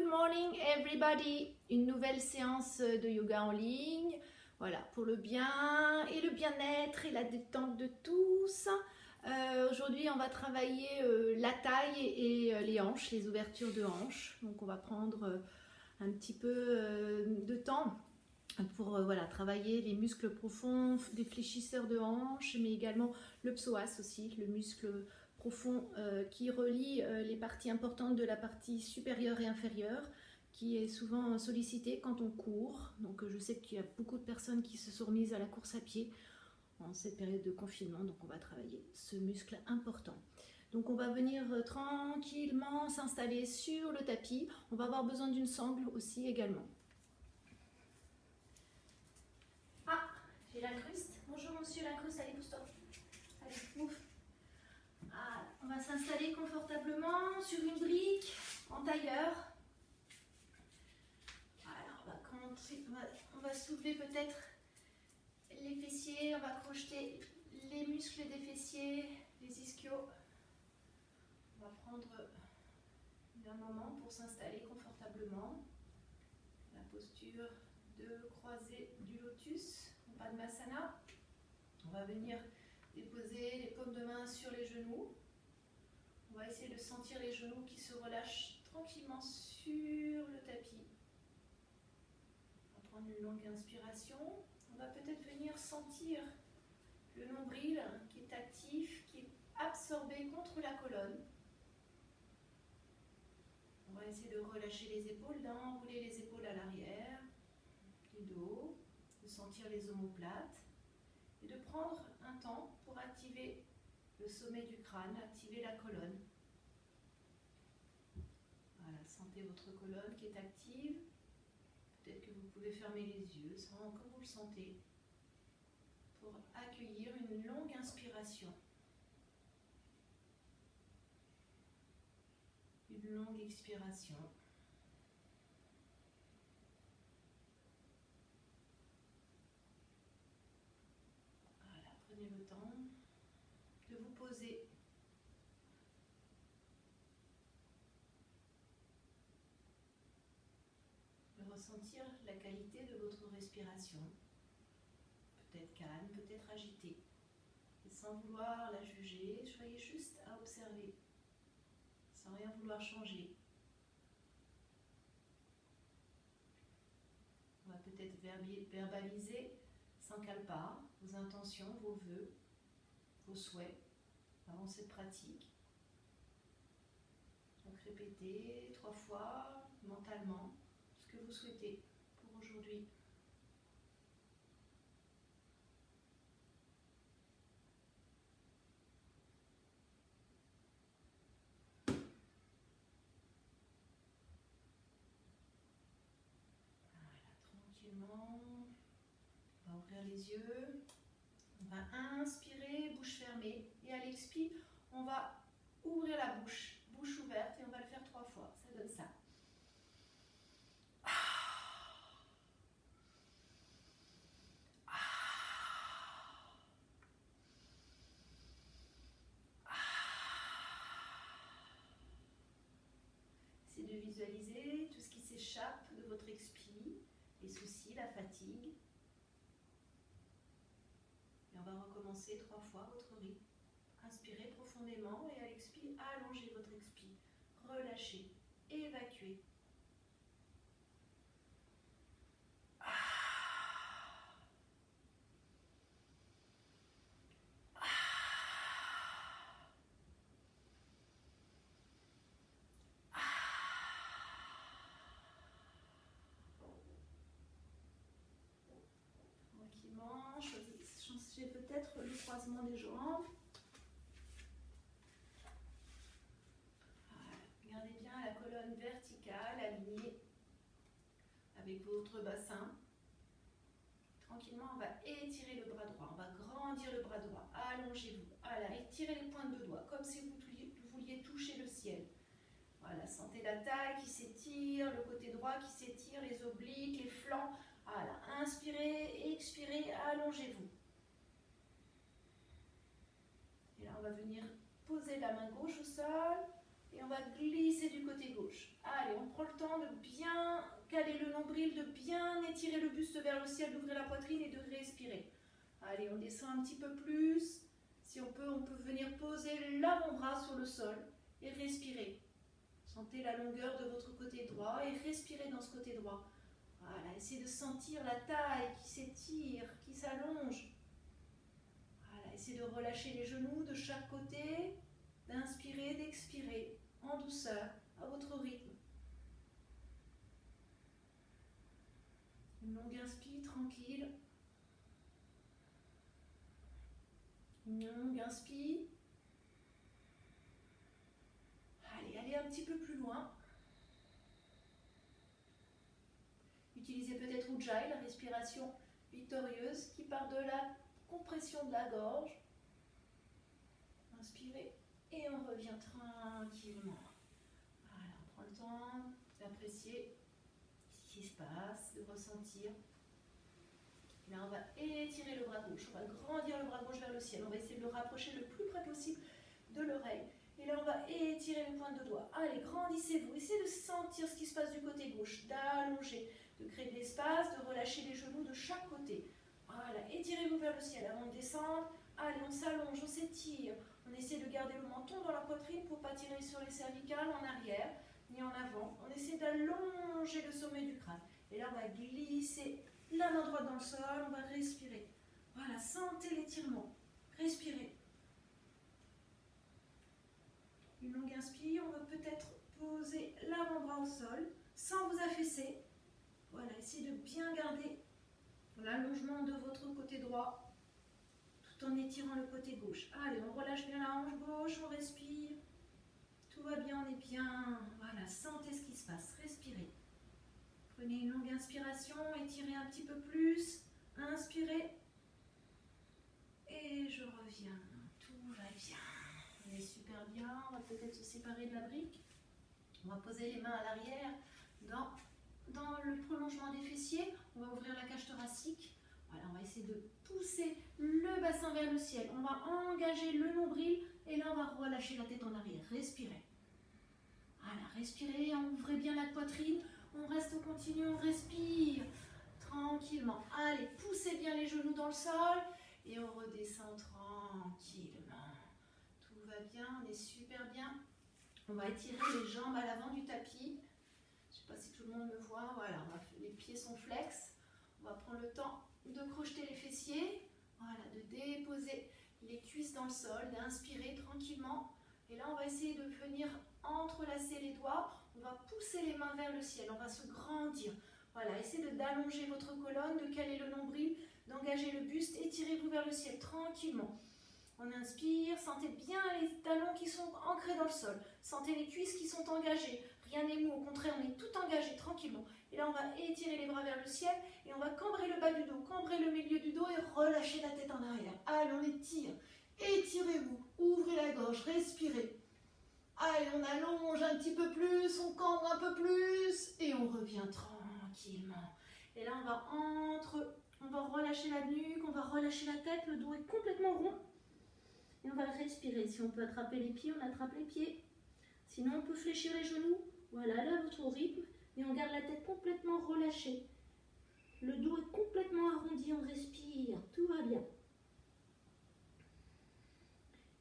morning everybody, une nouvelle séance de yoga en ligne, voilà, pour le bien et le bien-être et la détente de tous. Aujourd'hui on va travailler la taille et les hanches, les ouvertures de hanches, donc on va prendre un petit peu de temps pour voilà, travailler les muscles profonds des fléchisseurs de hanches, mais également le psoas aussi, le muscle profond qui relie les parties importantes de la partie supérieure et inférieure, qui est souvent sollicité quand on court. Donc je sais qu'il y a beaucoup de personnes qui se sont remises à la course à pied en cette période de confinement, donc on va travailler ce muscle important. Donc on va venir tranquillement s'installer sur le tapis. On va avoir besoin d'une sangle aussi également. Ah, j'ai l'incruste. Bonjour monsieur l'incruste, allez pousse-toi. Allez, ouf. Ah, on va s'installer confortablement sur une brique en tailleur. Alors on va soulever peut-être les fessiers, on va crocheter les muscles des fessiers, les ischios. On va prendre un moment pour s'installer confortablement. La posture de croisée du lotus, en Padmasana. On va venir déposer les paumes de main sur les genoux. On va essayer de sentir les genoux qui se relâchent tranquillement sur le tapis. On va prendre une longue inspiration. On va peut-être venir sentir le nombril qui est actif, qui est absorbé contre la colonne. On va essayer de relâcher les épaules, d'enrouler les épaules à l'arrière du dos, de sentir les omoplates et de prendre un temps pour activer le sommet du crâne, activer la colonne. Voilà, sentez votre colonne qui est active. Peut-être que vous pouvez fermer les yeux, comme vous le sentez, pour accueillir une longue inspiration. Une longue expiration. Voilà, prenez le temps de vous poser. De ressentir la qualité de votre respiration. Peut-être calme, peut-être agitée. Et sans vouloir la juger, soyez juste à observer, sans rien vouloir changer. On va peut-être verbaliser sans calpa vos intentions, vos vœux, vos souhaits avant cette pratique. Donc répétez 3 fois mentalement ce que vous souhaitez pour aujourd'hui. Tranquillement, on va ouvrir les yeux, on va inspirer, bouche fermée, et à l'expire, on va ouvrir la bouche, bouche ouverte, et on va le faire 3 fois, ça donne ça. C'est de visualiser tout ce qui s'échappe de votre expire, les soucis, la fatigue. Et on va recommencer 3 fois votre rythme. Inspirez profondément et à l'expire, allongez votre expire. Relâchez, évacuez. Tranquillement, changez peut-être le croisement des jambes. Voilà. Gardez bien la colonne verticale, alignée avec votre bassin. Tranquillement, on va étirer le bras droit, on va grandir le bras droit. Allongez-vous, voilà, étirez les pointes de doigts, comme si vous vouliez toucher le ciel. Voilà, sentez la taille qui s'étire, le côté droit qui s'étire, les obliques, les flancs. Voilà, inspirez, expirez, allongez-vous. Et là, on va venir poser la main gauche au sol, Et on va glisser du côté gauche. Allez, on prend le temps de bien caler le nombril, de bien étirer le buste vers le ciel, d'ouvrir la poitrine et de respirer. Allez, on descend un petit peu plus. Si on peut venir poser l'avant-bras sur le sol et respirer. Sentez la longueur de votre côté droit et respirez dans ce côté droit. Voilà, essayez de sentir la taille qui s'étire, qui s'allonge. Voilà, essayez de relâcher les genoux de chaque côté, d'inspirer, d'expirer en douceur, à votre rythme. Une longue inspire, tranquille. Une longue inspire. Allez un petit peu plus loin. Utilisez peut-être Ujjayi, la respiration victorieuse qui part de la compression de la gorge. Inspirez et on revient tranquillement. Voilà, on prend le temps d'apprécier ce qui se passe, de ressentir. Là, on va étirer le bras gauche, on va grandir le bras gauche vers le ciel. On va essayer de le rapprocher le plus près possible de l'oreille. Et là, on va étirer les pointes de doigts. Allez, grandissez-vous. Essayez de sentir ce qui se passe du côté gauche, d'allonger, de créer de l'espace, de relâcher les genoux de chaque côté. Voilà, étirez-vous vers le ciel avant de descendre. Allez, on s'allonge, on s'étire. On essaie de garder le menton dans la poitrine pour ne pas tirer sur les cervicales en arrière ni en avant. On essaie d'allonger le sommet du crâne. Et là, on va glisser la main droite dans le sol, on va respirer. Voilà, sentez l'étirement. Respirez. Une longue inspire, on va peut-être poser l'avant-bras au sol sans vous affaisser. Voilà, essayez de bien garder l'allongement de votre côté droit tout en étirant le côté gauche. Allez, on relâche bien la hanche gauche, on respire. Tout va bien, on est bien. Voilà, sentez ce qui se passe, respirez. Prenez une longue inspiration, étirez un petit peu plus. Inspirez. Et je reviens. Tout va bien. On est super bien. On va peut-être se séparer de la brique. On va poser les mains à l'arrière dans le prolongement des fessiers. On va ouvrir la cage thoracique. Voilà, on va essayer de pousser le bassin vers le ciel. On va engager le nombril et là on va relâcher la tête en arrière. Respirez. Voilà, respirez, ouvrez bien la poitrine. On reste, on continue, on respire tranquillement. Allez, poussez bien les genoux dans le sol et on redescend tranquillement. Tout va bien, on est super bien. On va étirer les jambes à l'avant du tapis. Je ne sais pas si tout le monde me voit. Voilà, les pieds sont flex. On va prendre le temps de crocheter les fessiers. Voilà, de déposer les cuisses dans le sol, d'inspirer tranquillement. Et là, on va essayer de venir entrelacer les doigts. On va pousser les mains vers le ciel. On va se grandir. Voilà, essayez d'allonger votre colonne, de caler le nombril, d'engager le buste. Étirez-vous vers le ciel tranquillement. On inspire, sentez bien les talons qui sont ancrés dans le sol. Sentez les cuisses qui sont engagées. Rien n'est mou, au contraire, on est tout engagé tranquillement. Et là, on va étirer les bras vers le ciel et on va cambrer le bas du dos, cambrer le milieu du dos et relâcher la tête en arrière. Allez, on étire. Étirez-vous, ouvrez la gorge, respirez. Allez, on allonge un petit peu plus, on cambre un peu plus et on revient tranquillement. Et là, on va relâcher la nuque, on va relâcher la tête, le dos est complètement rond. Et on va respirer. Si on peut attraper les pieds, on attrape les pieds. Sinon, on peut fléchir les genoux. Voilà, là, à votre rythme. Et on garde la tête complètement relâchée. Le dos est complètement arrondi, on respire. Tout va bien.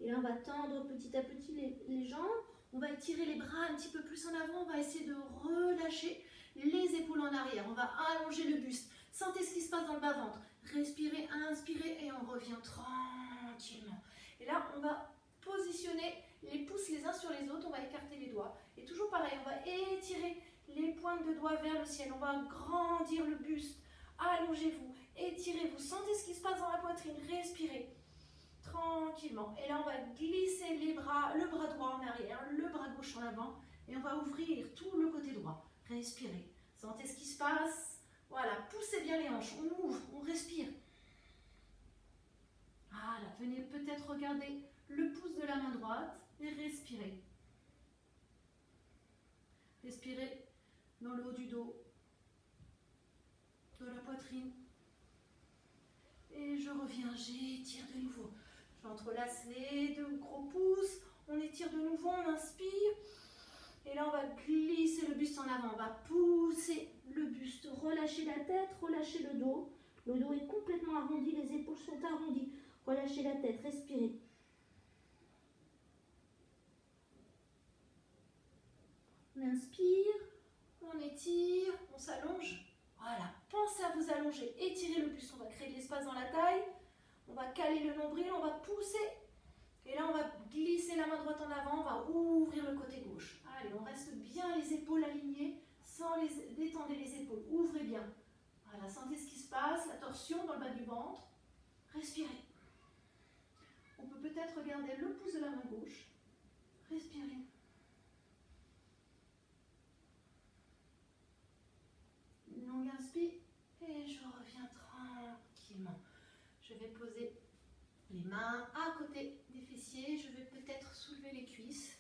Et là, on va tendre petit à petit les jambes. On va étirer les bras un petit peu plus en avant. On va essayer de relâcher les épaules en arrière. On va allonger le buste. Sentez ce qui se passe dans le bas-ventre. Respirez, inspirez et on revient tranquillement. Et là, on va positionner les pouces les uns sur les autres. On va écarter les doigts. Et toujours pareil, on va étirer les pointes de doigts vers le ciel. On va grandir le buste. Allongez-vous, étirez-vous. Sentez ce qui se passe dans la poitrine. Respirez tranquillement. Et là, on va glisser les bras, le bras droit en arrière, le bras gauche en avant. Et on va ouvrir tout le côté droit. Respirez. Sentez ce qui se passe. Voilà, poussez bien les hanches. On ouvre, on respire. Voilà, venez peut-être regarder le pouce de la main droite et respirez. Respirez dans le haut du dos, de la poitrine. Et je reviens, j'étire de nouveau. J'entrelace les deux gros pouces. On étire de nouveau, on inspire. Et là, on va glisser le buste en avant. On va pousser le buste, relâcher la tête, relâcher le dos. Le dos est complètement arrondi, les épaules sont arrondies. Relâchez la tête, respirez. On inspire, on étire, on s'allonge. Voilà, pensez à vous allonger, étirez le buste. On va créer de l'espace dans la taille. On va caler le nombril, on va pousser. Et là, on va glisser la main droite en avant, on va ouvrir le côté gauche. Allez, on reste bien les épaules alignées, sans les détendre les épaules. Ouvrez bien. Voilà, sentez ce qui se passe, la torsion dans le bas du ventre. Respirez. On peut peut-être regarder le pouce de la main gauche. Respirez. Une longue inspire et je reviens tranquillement. Je vais poser les mains à côté des fessiers. Je vais peut-être soulever les cuisses.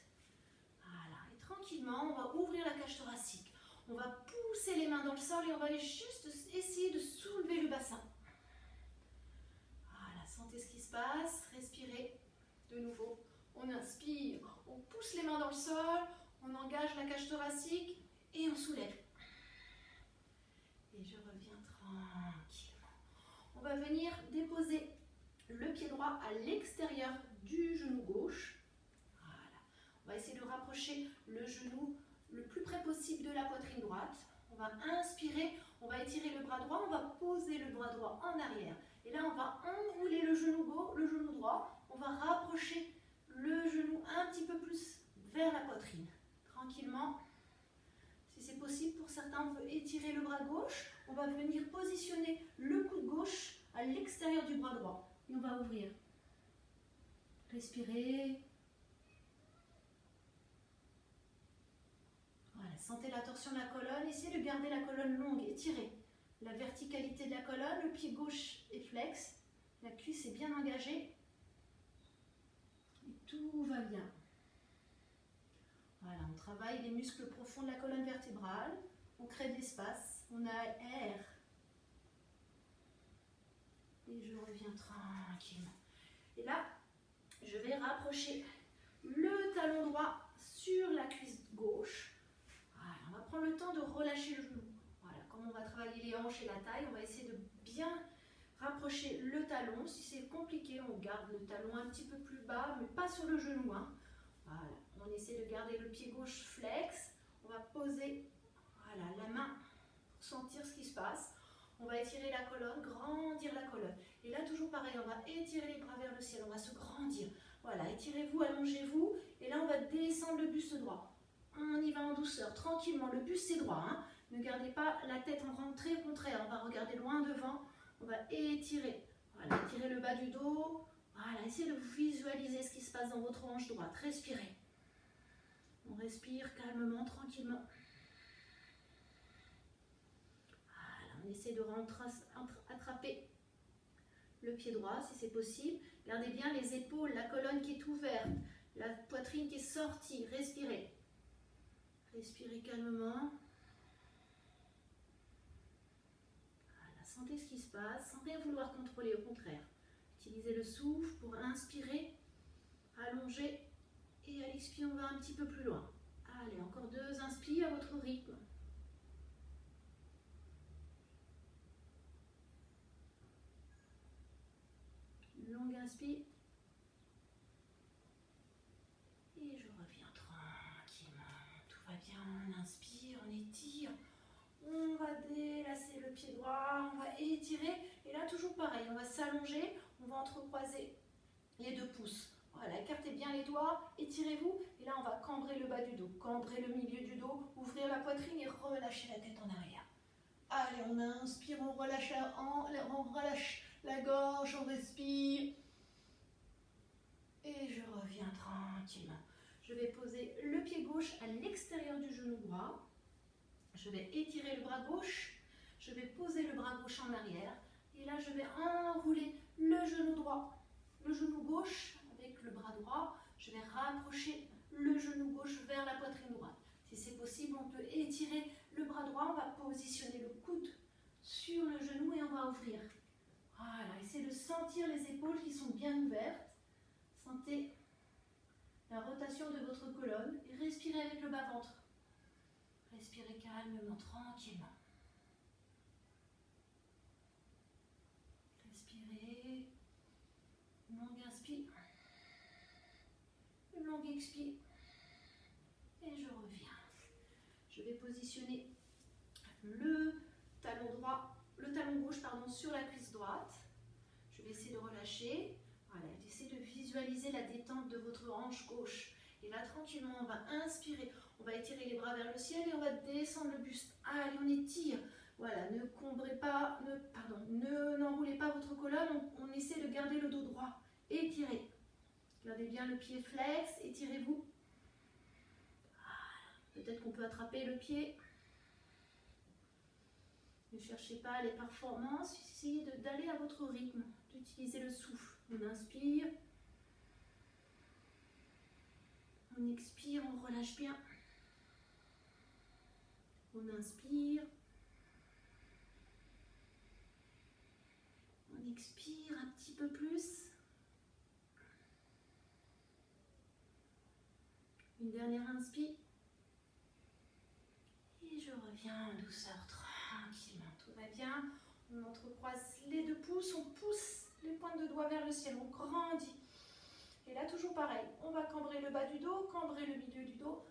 Voilà, et tranquillement, on va ouvrir la cage thoracique. On va pousser les mains dans le sol et on va juste essayer de soulever le bassin. Voilà, sentez ce qui se passe. Respirez de nouveau. On inspire, on pousse les mains dans le sol, on engage la cage thoracique et on soulève. Et je reviens tranquillement. On va venir déposer le pied droit à l'extérieur du genou gauche. Voilà. On va essayer de rapprocher le genou le plus près possible de la poitrine droite. On va inspirer, on va étirer le bras droit, on va poser le bras droit en arrière. Et là, on va enrouler le genou droit. On va rapprocher le genou un petit peu plus vers la poitrine. Tranquillement. Si c'est possible, pour certains, on veut étirer le bras gauche. On va venir positionner le coude gauche à l'extérieur du bras droit. Et on va ouvrir. Respirez. Voilà, sentez la torsion de la colonne. Essayez de garder la colonne longue, étirée. La verticalité de la colonne, le pied gauche est flex. La cuisse est bien engagée. Et tout va bien. Voilà, on travaille les muscles profonds de la colonne vertébrale. On crée de l'espace. On a air. Et je reviens tranquillement. Et là, je vais rapprocher le talon droit sur la cuisse gauche. Voilà, on va prendre le temps de relâcher le genou. Voilà, comme on va travailler les hanches et la taille, on va essayer de bien rapprocher le talon. Si c'est compliqué, on garde le talon un petit peu plus bas, mais pas sur le genou. Hein. Voilà, on essaie de garder le pied gauche flex. On va poser voilà, la main pour sentir ce qui se passe. On va étirer la colonne, grandir la colonne. Et là, toujours pareil, on va étirer les bras vers le ciel, on va se grandir. Voilà, étirez-vous, allongez-vous. Et là, on va descendre le buste droit. On y va en douceur, tranquillement. Le buste, c'est droit. Hein. Ne gardez pas la tête en rentrée, au contraire. On va regarder loin devant. On va étirer. Voilà, étirer le bas du dos. Voilà, essayez de visualiser ce qui se passe dans votre hanche droite. Respirez. On respire calmement, tranquillement. On essaie de attraper le pied droit si c'est possible. Gardez bien les épaules, la colonne qui est ouverte, la poitrine qui est sortie. Respirez. Respirez calmement. Voilà, sentez ce qui se passe sans rien vouloir contrôler, au contraire. Utilisez le souffle pour inspirer, allonger et à l'expirer, on va un petit peu plus loin. Allez, encore 2 inspires à votre rythme. Longue inspire. Et je reviens tranquillement. Tout va bien. On inspire, on étire. On va délasser le pied droit. On va étirer. Et là, toujours pareil. On va s'allonger. On va entrecroiser les 2 pouces. Voilà, écartez bien les doigts. Étirez-vous. Et là, on va cambrer le bas du dos. Cambrer le milieu du dos. Ouvrir la poitrine et relâcher la tête en arrière. Allez, on inspire. On relâche la gorge, on respire. Et je reviens tranquillement. Je vais poser le pied gauche à l'extérieur du genou droit. Je vais étirer le bras gauche. Je vais poser le bras gauche en arrière. Et là, je vais enrouler le genou droit. Le genou gauche avec le bras droit. Je vais rapprocher le genou gauche vers la poitrine droite. Si c'est possible, on peut étirer le bras droit. On va positionner le coude sur le genou et on va ouvrir. Voilà, essayez de sentir les épaules qui sont bien ouvertes. Sentez la rotation de votre colonne et respirez avec le bas-ventre. Respirez calmement, tranquillement. Respirez. Une longue inspire. Une longue expire. Et je reviens. Je vais positionner le talon gauche sur la cuisse droite. Je vais essayer de relâcher. Voilà, essayez de visualiser la détente de votre hanche gauche. Et là, tranquillement, on va inspirer. On va étirer les bras vers le ciel et on va descendre le buste. Allez, on étire. Voilà, ne cambrez pas, n'enroulez pas votre colonne. On essaie de garder le dos droit. Étirez. Gardez bien le pied flex. Étirez-vous. Peut-être qu'on peut attraper le pied. Ne cherchez pas les performances. Essayez d'aller à votre rythme. D'utiliser le souffle. On inspire. On expire, on relâche bien. On inspire. On expire un petit peu plus. Une dernière inspire. Et je reviens en douceur, tranquillement. Tout va bien. On entrecroise les deux pouces. On pousse les pointes de doigts vers le ciel. On grandit. Et là, toujours pareil. On va cambrer le bas du dos, cambrer le milieu du dos,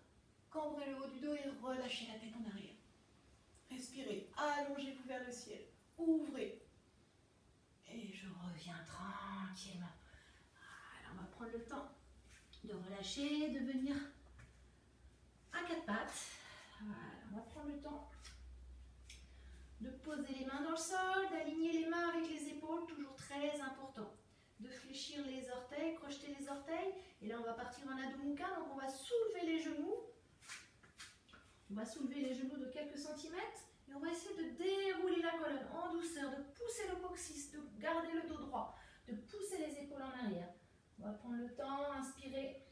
cambrer le haut du dos et relâcher la tête en arrière. Respirez. Allongez-vous vers le ciel. Ouvrez. Et je reviens tranquillement. Alors, on va prendre le temps de relâcher, de venir à quatre pattes. Voilà, on va prendre le temps de poser les mains dans le sol, d'aligner les mains avec les épaules, toujours très important. De fléchir les orteils, crocheter les orteils. Et là, on va partir en Adho Mukha. Donc, on va soulever les genoux. On va soulever les genoux de quelques centimètres. Et on va essayer de dérouler la colonne en douceur, de pousser le coccyx, de garder le dos droit, de pousser les épaules en arrière. On va prendre le temps, inspirer.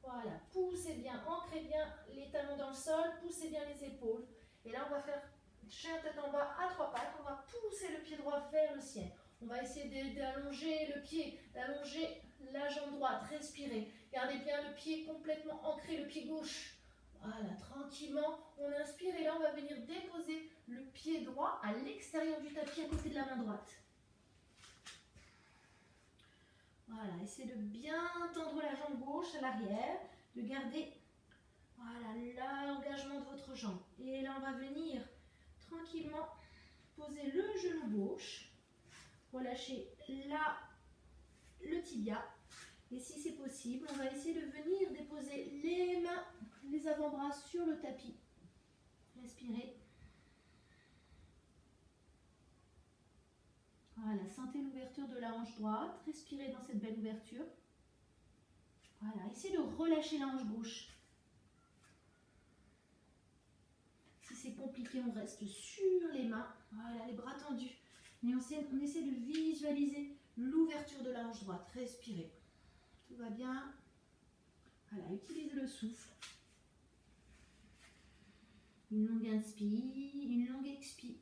Voilà, poussez bien, ancrez bien les talons dans le sol, poussez bien les épaules. Et là, on va faire chien tête en bas à trois pattes. On va pousser le pied droit vers le ciel. On va essayer d'allonger le pied, d'allonger la jambe droite. Respirez. Gardez bien le pied complètement ancré, le pied gauche. Voilà, tranquillement, on inspire et là, on va venir déposer le pied droit à l'extérieur du tapis à côté de la main droite. Voilà, essayez de bien tendre la jambe gauche à l'arrière, de garder l'engagement de votre jambe. Et là, on va venir tranquillement poser le genou gauche. Relâchez là le tibia. Et si c'est possible, on va essayer de venir déposer les mains, les avant-bras sur le tapis. Respirez. Voilà, sentez l'ouverture de la hanche droite. Respirez dans cette belle ouverture. Voilà, essayez de relâcher la hanche gauche. Si c'est compliqué, on reste sur les mains. Voilà, les bras tendus. Mais on essaie de visualiser l'ouverture de la hanche droite. Respirez. Tout va bien. Voilà, utilisez le souffle. Une longue inspire, une longue expire.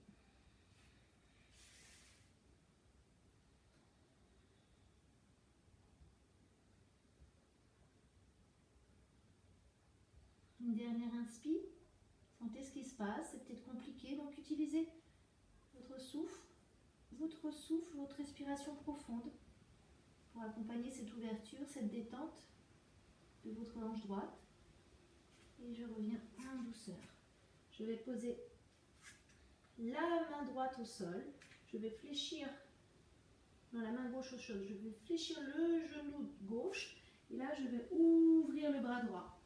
Une dernière inspire. Sentez ce qui se passe. C'est peut-être compliqué, donc utilisez votre souffle, votre respiration profonde pour accompagner cette ouverture, cette détente de votre hanche droite. Et je reviens en douceur. Je vais poser la main droite au sol. Je vais fléchir la main gauche au sol. Je vais fléchir le genou gauche. Et là, je vais ouvrir le bras droit.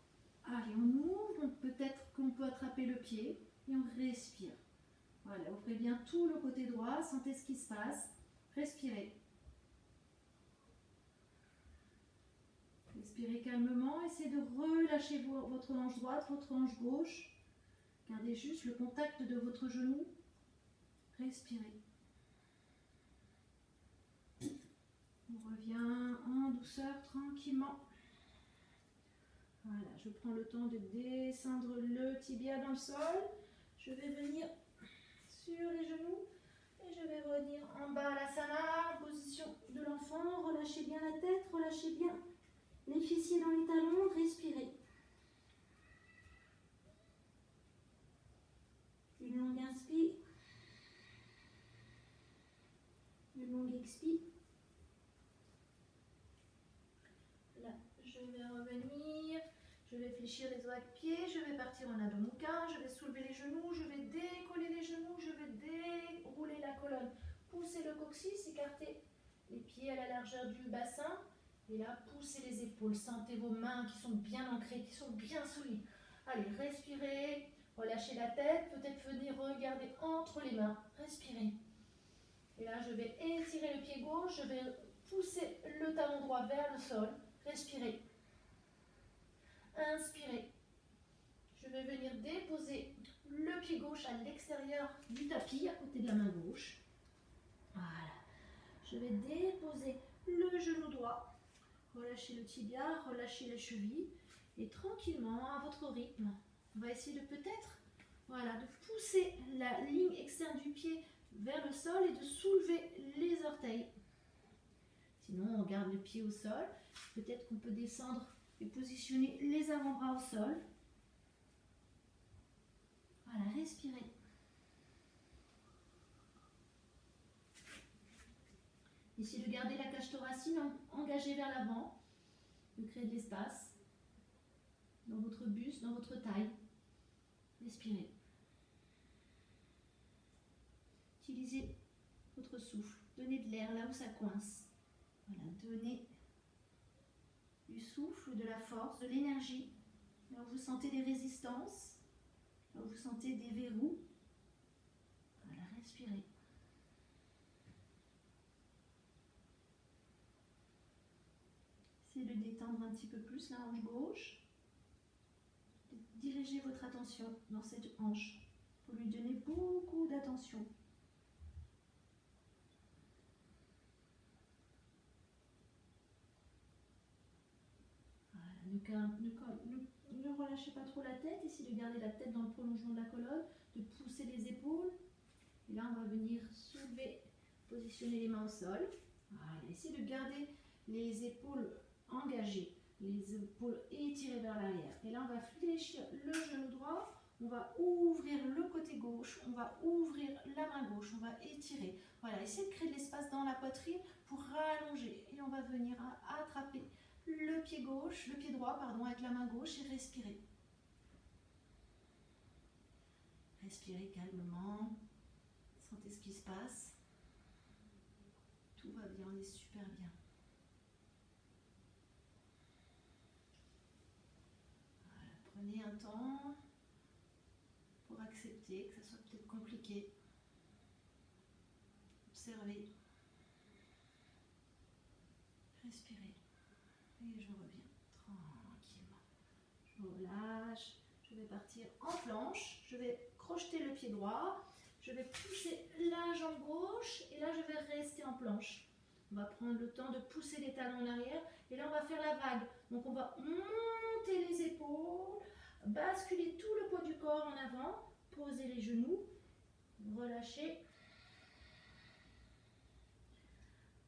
Allez, on ouvre. Donc peut-être qu'on peut attraper le pied. Et on respire. Voilà, ouvrez bien tout le côté droit. Sentez ce qui se passe. Respirez. Respirez calmement. Essayez de relâcher votre hanche droite, votre hanche gauche. Gardez juste le contact de votre genou. Respirez. On revient en douceur, tranquillement. Voilà, je prends le temps de descendre le tibia dans le sol. Je vais venir sur les genoux et je vais revenir en bas à l'asana, en position de l'enfant. Relâchez bien la tête, relâchez bien les fessiers dans les talons, respirez. Une longue inspire. Une longue expire. Là, je vais revenir. Je vais fléchir les doigts de pied. Je vais partir en Adho Mukha. Je vais soulever les genoux. Je vais décoller les genoux. Je vais dérouler la colonne. Poussez le coccyx, écartez les pieds à la largeur du bassin. Et là, poussez les épaules. Sentez vos mains qui sont bien ancrées, qui sont bien solides. Allez, respirez. Relâchez la tête. Peut-être venir regarder entre les mains. Respirez. Et là, je vais étirer le pied gauche. Je vais pousser le talon droit vers le sol. Respirez. Inspirez. Je vais venir déposer le pied gauche à l'extérieur du tapis, à côté de la main gauche. Voilà. Je vais déposer le genou droit. Relâchez le tibia, relâchez la cheville. Et tranquillement, à votre rythme, on va essayer de peut-être, voilà, de pousser la ligne externe du pied vers le sol et de soulever les orteils. Sinon, on garde le pied au sol. Peut-être qu'on peut descendre et positionner les avant-bras au sol. Voilà, respirez. Essayez de garder la cage thoracique engagée vers l'avant, de créer de l'espace dans votre buste, dans votre taille. Respirez. Utilisez votre souffle. Donnez de l'air là où ça coince. Voilà, donnez du souffle, de la force, de l'énergie. Là où vous sentez des résistances, là où vous sentez des verrous. Voilà, respirez. Essayez de détendre un petit peu plus la hanche gauche. Dirigez votre attention dans cette hanche pour lui donner beaucoup d'attention. Voilà, ne relâchez pas trop la tête. Essayez de garder la tête dans le prolongement de la colonne, de pousser les épaules. Et là, on va venir soulever, positionner les mains au sol. Voilà, essayez de garder les épaules engagées, les épaules étirées vers l'arrière. Et là, on va fléchir le genou droit, on va ouvrir le côté gauche, on va ouvrir la main gauche, on va étirer. Voilà, essayez de créer de l'espace dans la poitrine pour rallonger. Et on va venir attraper le pied gauche, le pied droit, pardon, avec la main gauche et respirer. Respirez calmement. Sentez ce qui se passe. Tout va bien, on est super bien. Voilà, prenez un temps pour accepter que ça soit peut-être compliqué. Observez. Respirez. Et je reviens tranquillement. Je relâche. Je vais partir en planche. Je vais crocheter le pied droit. Je vais pousser la jambe gauche et là je vais rester en planche. On va prendre le temps de pousser les talons en arrière et là on va faire la vague. Donc on va monter les épaules, basculer tout le poids du corps en avant, poser les genoux, relâcher.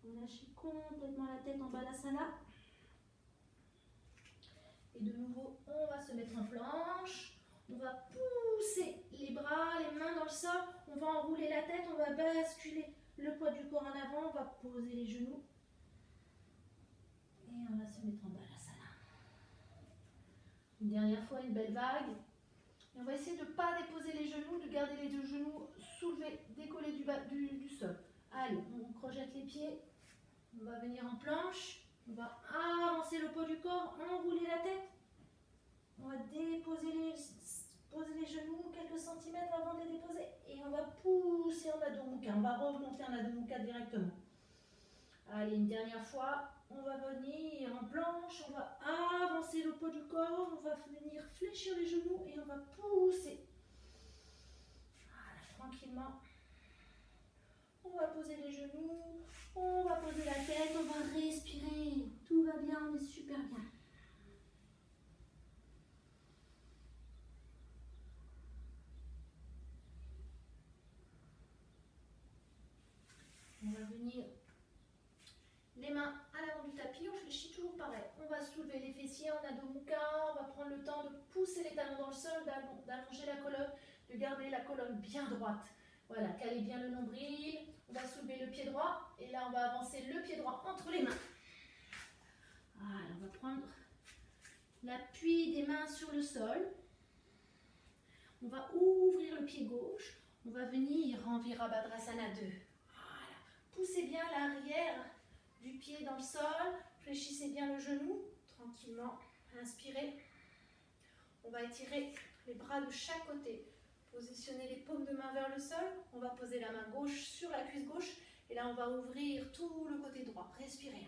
Relâchez complètement la tête en Balasana. Et de nouveau, on va se mettre en planche. On va pousser les bras, les mains dans le sol. On va enrouler la tête, on va basculer le poids du corps en avant. On va poser les genoux. Et on va se mettre en Balasana. Une dernière fois, une belle vague. Et on va essayer de ne pas déposer les genoux, de garder les deux genoux soulevés, décollés du sol. Allez, on projette les pieds. On va venir en planche. On va avancer le poids du corps, enrouler la tête. On va déposer poser les genoux quelques centimètres avant de les déposer. Et on va pousser en Adho Mukha. On va remonter en Adho Mukha directement. Allez, une dernière fois. On va venir en planche. On va avancer le poids du corps. On va venir fléchir les genoux et on va pousser. Voilà, tranquillement. On va poser les genoux. On va poser la tête. On va respirer. Tout va bien, on est super bien. On va venir les mains à l'avant du tapis, on fléchit toujours pareil. On va soulever pied en Adho Mukha. On va prendre le temps de pousser les talons dans le sol, d'allonger la colonne, de garder la colonne bien droite. Voilà, caler bien le nombril. On va soulever le pied droit et là on va avancer le pied droit entre les mains. Voilà, on va prendre l'appui des mains sur le sol. On va ouvrir le pied gauche. On va venir en Virabhadrasana 2. Voilà. Poussez bien l'arrière du pied dans le sol. Fléchissez bien le genou. Tranquillement. Inspirez. On va étirer les bras de chaque côté. Positionnez les paumes de main vers le sol. On va poser la main gauche sur la cuisse gauche. Et là, on va ouvrir tout le côté droit. Respirez.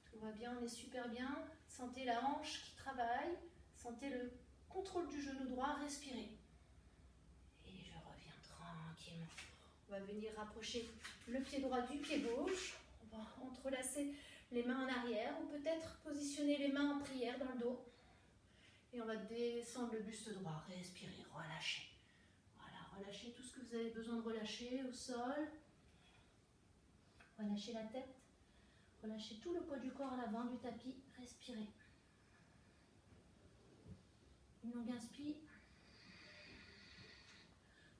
Tout va bien, on est super bien. Sentez la hanche qui travaille. Sentez le contrôle du genou droit. Respirez. Et je reviens tranquillement. On va venir rapprocher le pied droit du pied gauche. On va entrelacer les mains en arrière ou peut-être positionner les mains en prière dans le dos. Et on va descendre le buste droit. Respirez, relâchez. Voilà, relâchez tout ce que vous avez besoin de relâcher au sol. Relâchez la tête. Relâchez tout le poids du corps à l'avant du tapis. Respirez. Une longue inspire.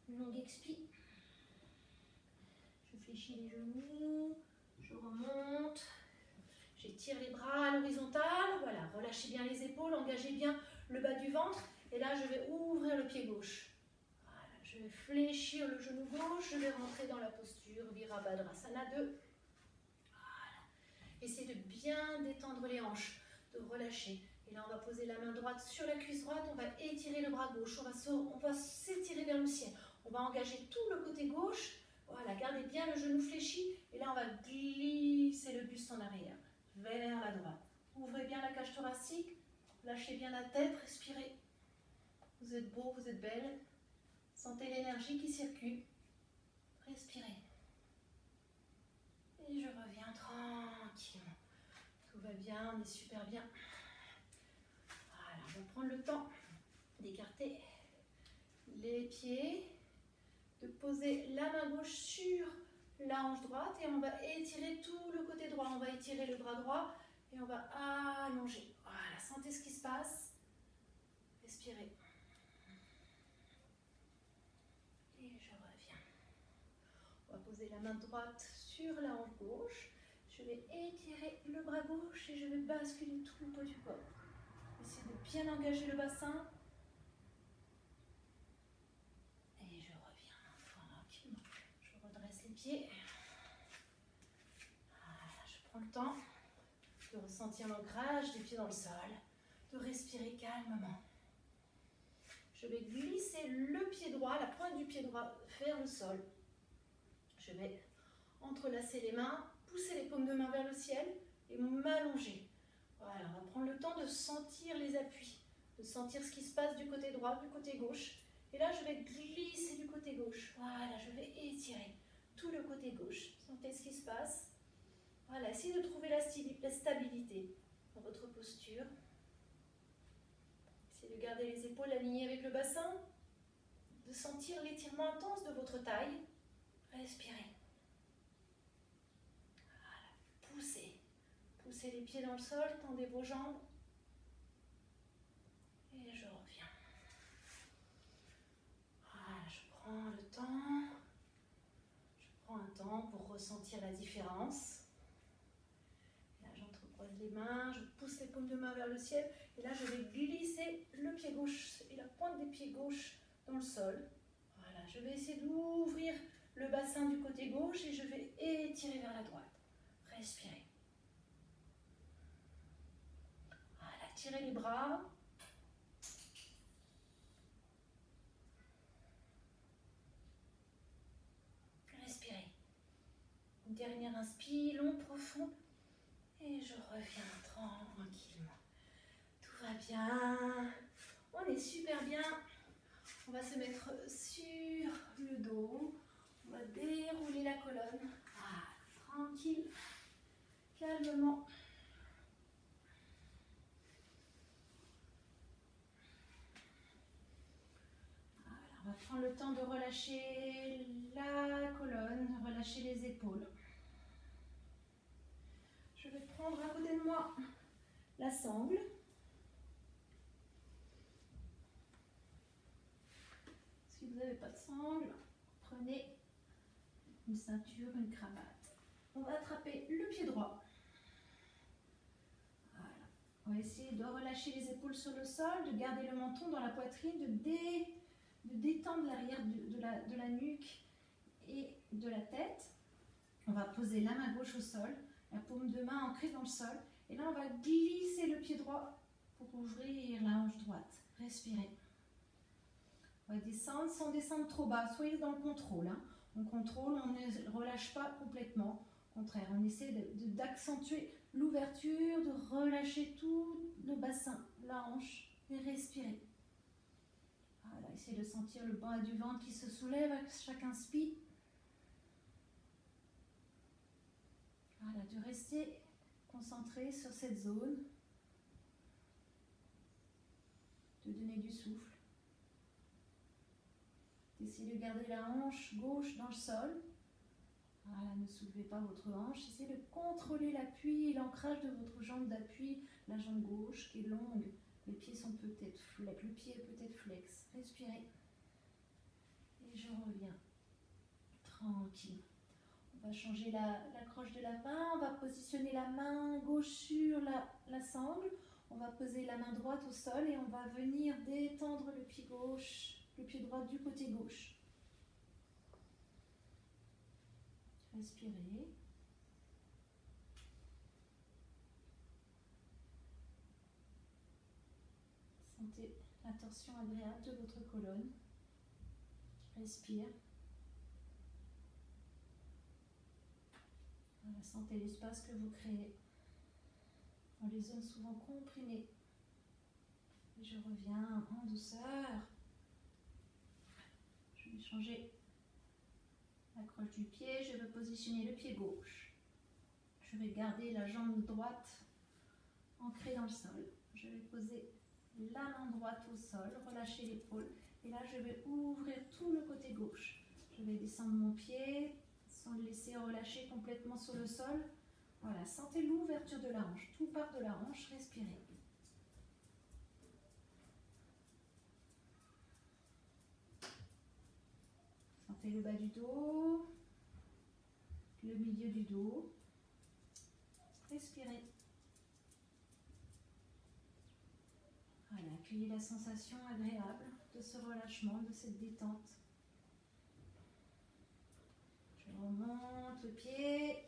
Une longue expire. Je fléchis les genoux. Je remonte. J'étire les bras à l'horizontale. Voilà, relâchez bien les épaules. Engagez bien le bas du ventre. Et là, je vais ouvrir le pied gauche. Voilà, je vais fléchir le genou gauche. Je vais rentrer dans la posture Virabhadrasana 2. Voilà. Essayez de bien détendre les hanches, de relâcher. Et là, on va poser la main droite sur la cuisse droite. On va étirer le bras gauche. On va s'étirer vers le ciel. On va engager tout le côté gauche. Voilà, gardez bien le genou fléchi. Et là, on va glisser le buste en arrière, vers la droite. Ouvrez bien la cage thoracique. Lâchez bien la tête. Respirez. Vous êtes beau, vous êtes belle. Sentez l'énergie qui circule. Respirez. Et je reviens tranquillement. Tout va bien, on est super bien. Voilà, on va prendre le temps d'écarter les pieds, de poser la main gauche sur la hanche droite et on va étirer tout le côté droit. On va étirer le bras droit et on va allonger. Voilà, sentez ce qui se passe. Respirez. Et je reviens. On va poser la main droite sur la hanche gauche. Je vais étirer le bras gauche et je vais basculer tout le poids du corps. Essayez de bien engager le bassin. Et je reviens tranquillement. Je redresse les pieds. Voilà, je prends le temps de ressentir l'ancrage des pieds dans le sol, de respirer calmement. Je vais glisser le pied droit, la pointe du pied droit vers le sol. Je vais entrelacer les mains, pousser les paumes de main vers le ciel et m'allonger. Voilà, on va prendre le temps de sentir les appuis, de sentir ce qui se passe du côté droit, du côté gauche. Et là, je vais glisser du côté gauche. Voilà, je vais étirer tout le côté gauche. Sentez ce qui se passe. Voilà, essayez de trouver la stabilité dans votre posture. Essayez de garder les épaules alignées avec le bassin, de sentir l'étirement intense de votre taille. Respirez. Voilà, poussez. Poussez les pieds dans le sol, tendez vos jambes. Et je reviens. Voilà, je prends le temps. Je prends un temps pour ressentir la différence. Là, j'entrecroise les mains, je pousse les paumes de main vers le ciel. Et là, je vais glisser le pied gauche et la pointe des pieds gauches dans le sol. Voilà, je vais essayer d'ouvrir le bassin du côté gauche et je vais étirer vers la droite. Respirez. Voilà, tirez les bras. Respirez. Une dernière inspire, long, profond. Et je reviens tranquillement. Tout va bien. On est super bien. On va se mettre sur le dos. On va dérouler la colonne. Ah, tranquille. Calmement. Voilà, on va prendre le temps de relâcher la colonne, de relâcher les épaules. Je vais prendre à côté de moi la sangle. Si vous n'avez pas de sangle, prenez une ceinture, une cravate. On va attraper le pied droit. Voilà. On va essayer de relâcher les épaules sur le sol, de garder le menton dans la poitrine, de détendre l'arrière de la nuque et de la tête. On va poser la main gauche au sol, la paume de main ancrée dans le sol. Et là, on va glisser le pied droit pour ouvrir la hanche droite. Respirez. On va descendre sans descendre trop bas. Soyez dans le contrôle. Hein. On contrôle, on ne relâche pas complètement. Au contraire, on essaie d'accentuer l'ouverture, de relâcher tout le bassin, la hanche et respirer. Voilà, essayez de sentir le bas du ventre qui se soulève à chaque inspire. Voilà, de rester concentré sur cette zone. De donner du souffle. Essayez de garder la hanche gauche dans le sol. Voilà, ne soulevez pas votre hanche. Essayez de contrôler l'appui et l'ancrage de votre jambe d'appui, la jambe gauche qui est longue. Les pieds sont peut-être flex. Le pied est peut-être flex. Respirez. Et je reviens. Tranquille. On va changer la croche de la main. On va positionner la main gauche sur la sangle. On va poser la main droite au sol et on va venir détendre le pied gauche, le pied droit du côté gauche. Respirez. Sentez la torsion agréable de votre colonne. Respire. Voilà, sentez l'espace que vous créez dans les zones souvent comprimées. Et je reviens en douceur. Je vais changer l'accroche du pied. Je vais positionner le pied gauche. Je vais garder la jambe droite ancrée dans le sol. Je vais poser la main droite au sol, relâcher l'épaule. Et là, je vais ouvrir tout le côté gauche. Je vais descendre mon pied sans le laisser relâcher complètement sur le sol. Voilà, sentez l'ouverture de la hanche. Tout part de la hanche, respirez. Sentez le bas du dos, le milieu du dos. Respirez. Voilà, accueillez la sensation agréable de ce relâchement, de cette détente. Je remonte le pied.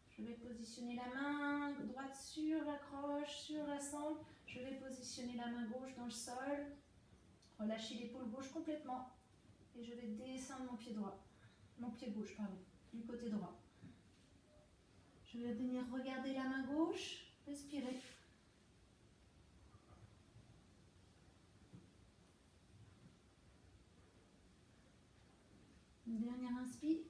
Je vais positionner la main droite sur la croche, sur la sangle. Je vais positionner la main gauche dans le sol. Relâchez l'épaule gauche complètement. Et je vais descendre mon pied droit. Mon pied gauche, pardon, du côté droit. Je vais venir regarder la main gauche. Respirez. Une dernière inspire.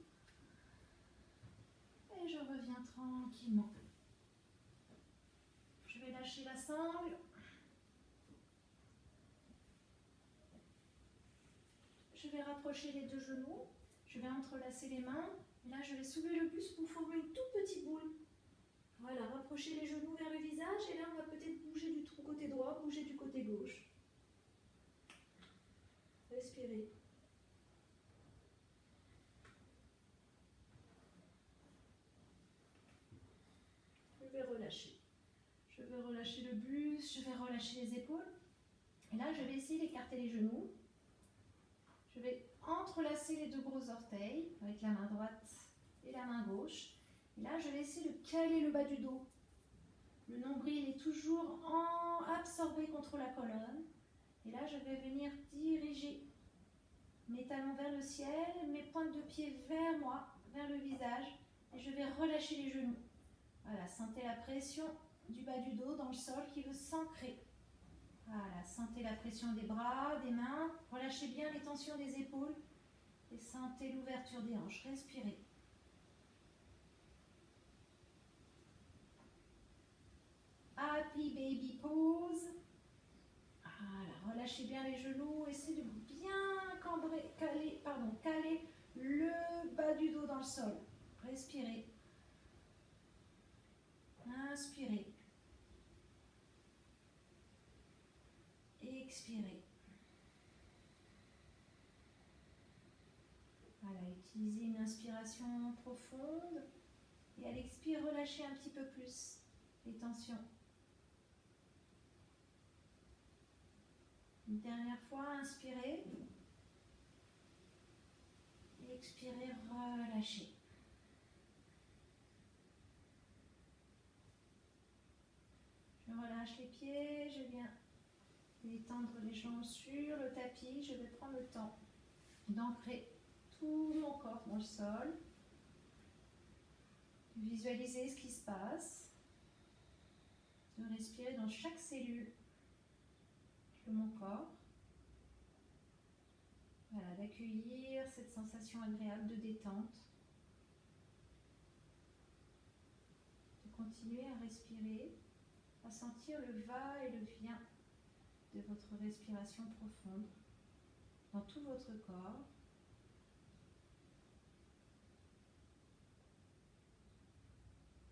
Et je reviens tranquillement. Je vais lâcher la sangle. Je vais rapprocher les deux genoux. Je vais entrelacer les mains. Et là, je vais soulever le buste pour former une toute petite boule. Voilà, rapprochez les genoux vers le visage. Et là, on va peut-être bouger du côté droit, bouger du côté gauche. Respirez. Je vais relâcher. Je vais relâcher le buste, je vais relâcher les épaules. Et là, je vais essayer d'écarter les genoux. Je vais entrelacer les deux gros orteils avec la main droite et la main gauche. Et là, je vais essayer de caler le bas du dos. Le nombril est toujours absorbé contre la colonne. Et là, je vais venir diriger mes talons vers le ciel, mes pointes de pied vers moi, vers le visage. Et je vais relâcher les genoux. Voilà, sentez la pression du bas du dos dans le sol qui veut s'ancrer. Voilà, sentez la pression des bras, des mains. Relâchez bien les tensions des épaules. Et sentez l'ouverture des hanches. Respirez. Happy baby pose. Voilà, relâchez bien les genoux. Essayez de bien caler le bas du dos dans le sol. Respirez. Inspirez. expirez. Voilà, utilisez une inspiration profonde et à l'expire, relâchez un petit peu plus les tensions. Une dernière fois, inspirez et expirez, relâchez. Je relâche les pieds, je viens détendre les jambes sur le tapis. Je vais prendre le temps d'ancrer tout mon corps dans le sol. Visualisez ce qui se passe. De respirer dans chaque cellule de mon corps. Voilà, d'accueillir cette sensation agréable de détente. De continuer à respirer, à sentir le va et le vient de votre respiration profonde dans tout votre corps.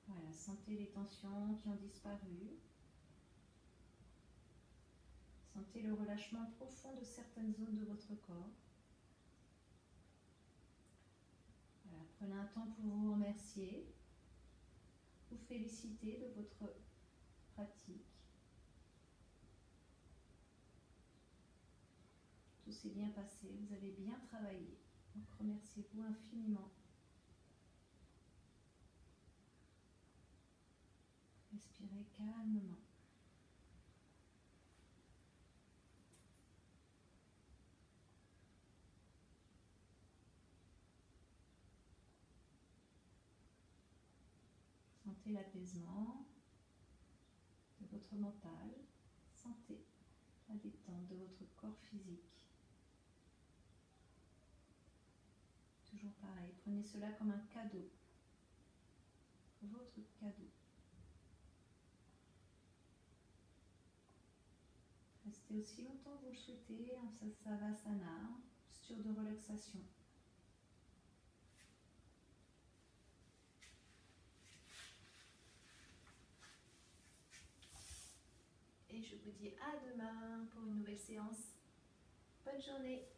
Voilà, sentez les tensions qui ont disparu. Sentez le relâchement profond de certaines zones de votre corps. Voilà, prenez un temps pour vous remercier, vous féliciter de votre pratique. Tout s'est bien passé, vous avez bien travaillé. Donc remerciez-vous infiniment. Respirez calmement. Sentez l'apaisement de votre mental. Sentez la détente de votre corps physique. Toujours pareil, prenez cela comme un cadeau. Votre cadeau. Restez aussi longtemps que vous le souhaitez en Savasana, posture de relaxation. Et je vous dis à demain pour une nouvelle séance. Bonne journée.